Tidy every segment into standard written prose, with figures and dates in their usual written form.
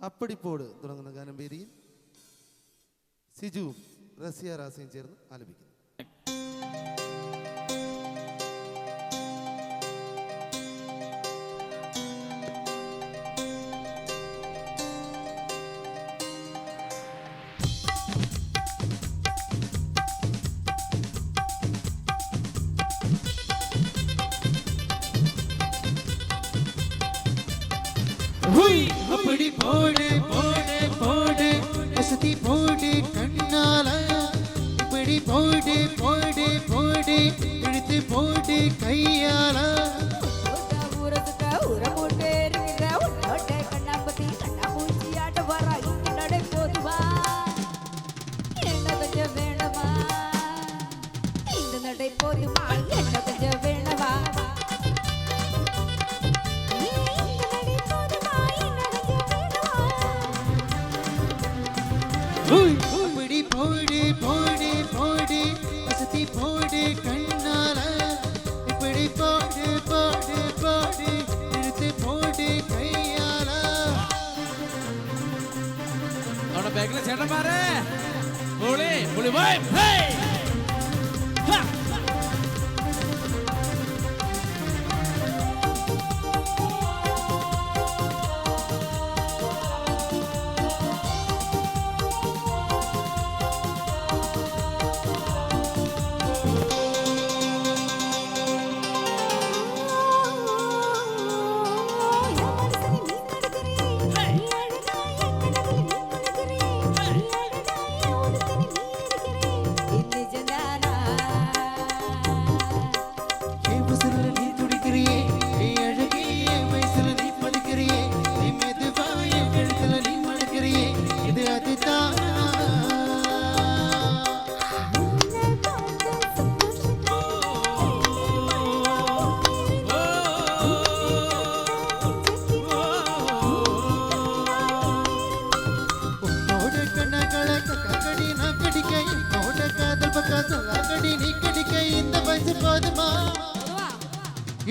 അപ്പടിപ്പോട് തുടങ്ങുന്ന ഗാനം വേദിയിൽ സിജുവും റസിയ റാസയും ചേർന്ന് ആലപിക്കുന്നു. அப்படி போடு போடு போடு வசதி போடு கண்ணால இப்படி போடு போடு போடு எடுத்து போடு கையால அப்படி போடு போடு போடு வசதி போடு கண்ணால இப்படி போடு போடு போடு எடுத்து போடு கையால അവിടെ ബാക്കിലെ ചേട്ടന്മാരെ പുളി പുളി പോയി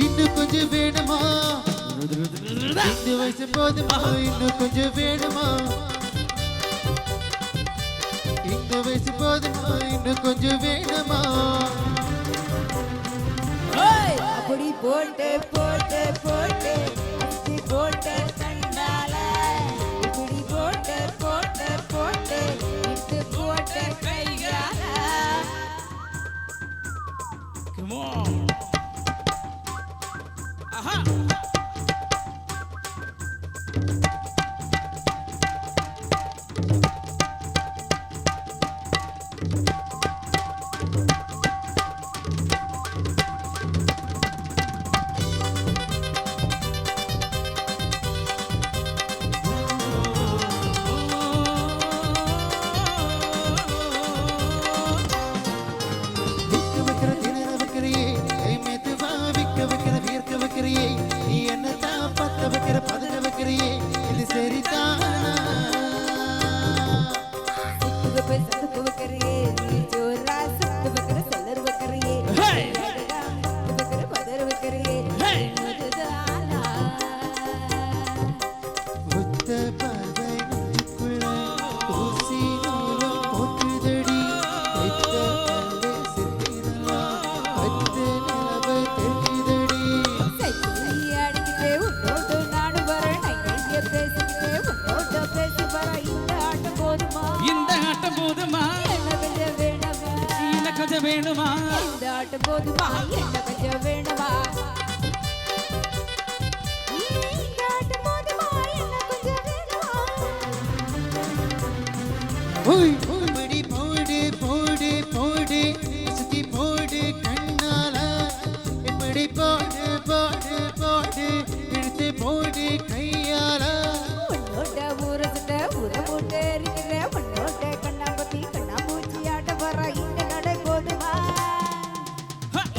இன்னும் கொஞ்சம் வேணுமா இந்த வயசு போதுமா இன்னும் கொஞ்சம் வேணுமா இந்த வயசு போதுமா இன்னும் கொஞ்சம் வேணுமா அப்படி போட்டு போட்டு போட்டு போட்டு கண்டால இப்படி போட்டு போட்டு போட்டு இட்டு போட்டு கையால Come on. Aha. வேணுமா இந்த ஆட்டம் போதுமா என்ன கொஞ்சம் வேணுமா இந்த ஆட்டம் போதுமா என்ன கொஞ்சம் வேணுமா ஓய் ஓடி போடு போடு போடு சுத்தி போடு கண்ணால இப்படி போடு போடு போடு எடுத்து போடு கையால உன்னோட ஊரசுட்ட ஊர போட்டு இருக்கிற உன்னோட கண்ணாம்பத்தி கண்ணாம்பூச்சி ஆட்ட வர இந்த நடை போதுமா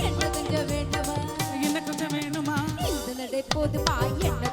என்ன கொஞ்சம் வேணுமா என்ன கொஞ்சம் வேணுமா இந்த நடை போதுமா என்ன